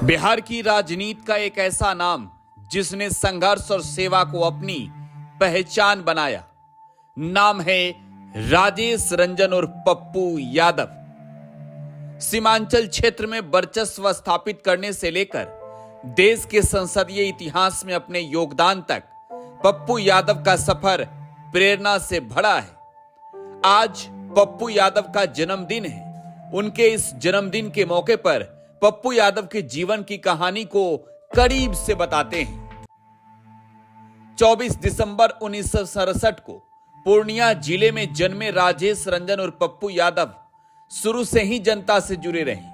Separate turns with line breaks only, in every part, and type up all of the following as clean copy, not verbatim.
बिहार की राजनीति का एक ऐसा नाम जिसने संघर्ष और सेवा को अपनी पहचान बनाया, नाम है राजेश रंजन और पप्पू यादव। सीमांचल क्षेत्र में वर्चस्व स्थापित करने से लेकर देश के संसदीय इतिहास में अपने योगदान तक पप्पू यादव का सफर प्रेरणा से भरा है। आज पप्पू यादव का जन्मदिन है। उनके इस जन्मदिन के मौके पर पप्पू यादव के जीवन की कहानी को करीब से बताते हैं। 24 दिसंबर 1967 को पूर्णिया जिले में जन्मे राजेश रंजन और पप्पू यादव शुरू से ही जनता से जुड़े रहे।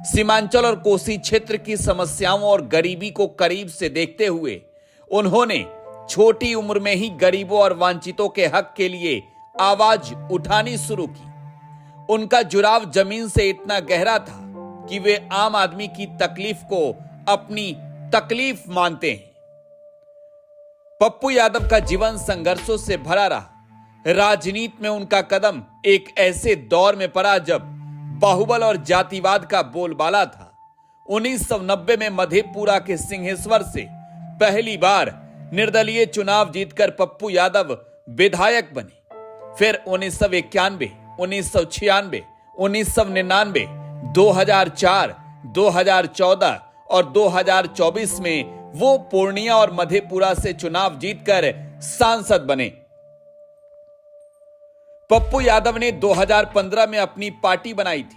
सीमांचल और कोसी क्षेत्र की समस्याओं और गरीबी को करीब से देखते हुए उन्होंने छोटी उम्र में ही गरीबों और वंचितों के हक के लिए आवाज उठानी शुरू की। उनका जुड़ाव जमीन से इतना गहरा था कि वे आम आदमी की तकलीफ को अपनी तकलीफ मानते हैं। पप्पू यादव का जीवन संघर्षों से भरा रहा। राजनीति में उनका कदम एक ऐसे दौर में पड़ा जब बाहुबल और जातिवाद का बोलबाला था। 1990 में मधेपुरा के सिंहेश्वर से पहली बार निर्दलीय चुनाव जीतकर पप्पू यादव विधायक बने। फिर 1991, 1996, 1999, 2004, 2014 और 2024 में वो पूर्णिया और मधेपुरा से चुनाव जीतकर सांसद बने। पप्पू यादव ने 2015 में अपनी पार्टी बनाई थी,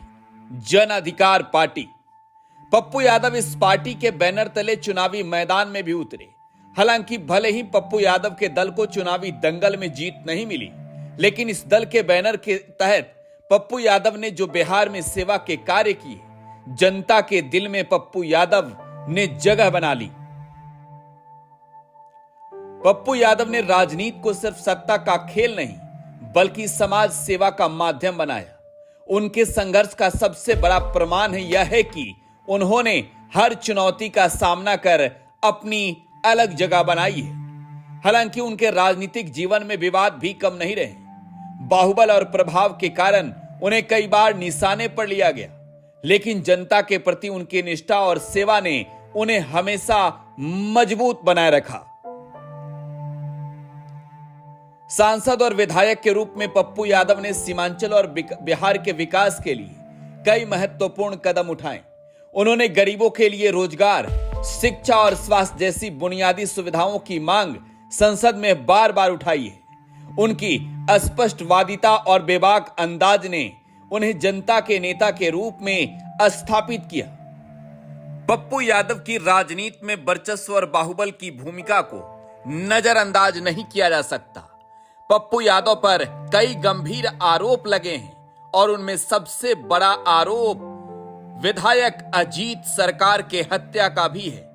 जन अधिकार पार्टी। पप्पू यादव इस पार्टी के बैनर तले चुनावी मैदान में भी उतरे। हालांकि भले ही पप्पू यादव के दल को चुनावी दंगल में जीत नहीं मिली, लेकिन इस दल के बैनर के तहत पप्पू यादव ने जो बिहार में सेवा के कार्य किए, जनता के दिल में पप्पू यादव ने जगह बना ली। पप्पू यादव ने राजनीति को सिर्फ सत्ता का खेल नहीं, बल्कि समाज सेवा का माध्यम बनाया। उनके संघर्ष का सबसे बड़ा प्रमाण यह है कि उन्होंने हर चुनौती का सामना कर अपनी अलग जगह बनाई है। हालांकि उनके राजनीतिक जीवन में विवाद भी कम नहीं रहे। बाहुबल और प्रभाव के कारण उन्हें कई बार निशाने पर लिया गया, लेकिन जनता के प्रति उनकी निष्ठा और सेवा ने उन्हें हमेशा मजबूत बनाए रखा। सांसद और विधायक के रूप में पप्पू यादव ने सीमांचल और बिहार के विकास के लिए कई महत्वपूर्ण कदम उठाए। उन्होंने गरीबों के लिए रोजगार, शिक्षा और स्वास्थ्य जैसी बुनियादी सुविधाओं की मांग संसद में बार बार उठाई है। उनकी स्पष्टवादिता और बेबाक अंदाज ने उन्हें जनता के नेता के रूप में स्थापित किया। पप्पू यादव की राजनीति में वर्चस्व और बाहुबल की भूमिका को नजरअंदाज नहीं किया जा सकता। पप्पू यादव पर कई गंभीर आरोप लगे हैं और उनमें सबसे बड़ा आरोप विधायक अजीत सरकार के हत्या का भी है।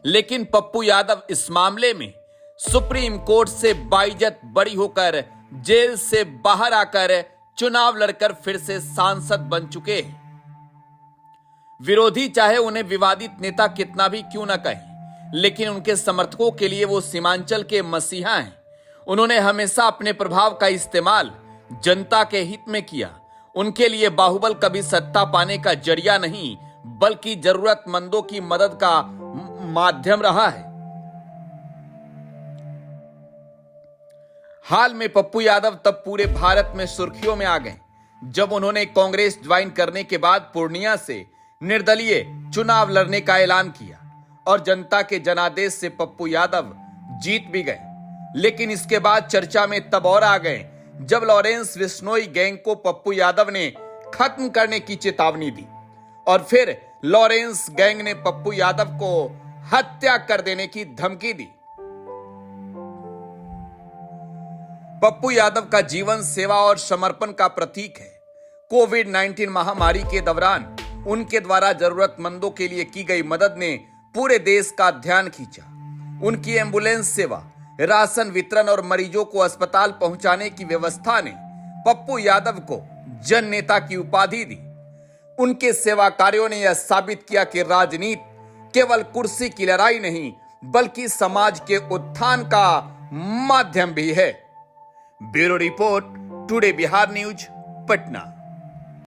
लेकिन पप्पू यादव इस मामले में सुप्रीम कोर्ट से बाइज्जत बरी होकर जेल से बाहर आकर चुनाव लड़कर फिर से सांसद बन चुके हैं। विरोधी चाहे उन्हें विवादित नेता कितना भी क्यों न कहे, लेकिन उनके समर्थकों के लिए वो सीमांचल के मसीहा हैं। उन्होंने हमेशा अपने प्रभाव का इस्तेमाल जनता के हित में किया। उनके लिए बाहुबल कभी सत्ता पाने का जरिया नहीं, बल्कि जरूरतमंदों की मदद का माध्यम रहा है। हाल में पप्पू यादव तब पूरे भारत में सुर्खियों में आ गए जब उन्होंने कांग्रेस ज्वाइन करने के बाद पूर्णिया से निर्दलीय चुनाव लड़ने का ऐलान किया और जनता के जनादेश से पप्पू यादव जीत भी गए। लेकिन इसके बाद चर्चा में तब और आ गए जब लॉरेंस बिश्नोई गैंग को पप्पू यादव ने खत्म करने की चेतावनी दी और फिर लॉरेंस गैंग ने पप्पू यादव को हत्या कर देने की धमकी दी। पप्पू यादव का जीवन सेवा और समर्पण का प्रतीक है। कोविड-19 महामारी के दौरान उनके द्वारा जरूरतमंदों के लिए की गई मदद ने पूरे देश का ध्यान खींचा। उनकी एम्बुलेंस सेवा, राशन वितरण और मरीजों को अस्पताल पहुंचाने की व्यवस्था ने पप्पू यादव को जन नेता की उपाधि दी। उनके सेवा कार्यों ने यह साबित किया कि राजनीति केवल कुर्सी की लड़ाई नहीं, बल्कि समाज के उत्थान का माध्यम भी है। Bureau report, today Bihar news, Patna.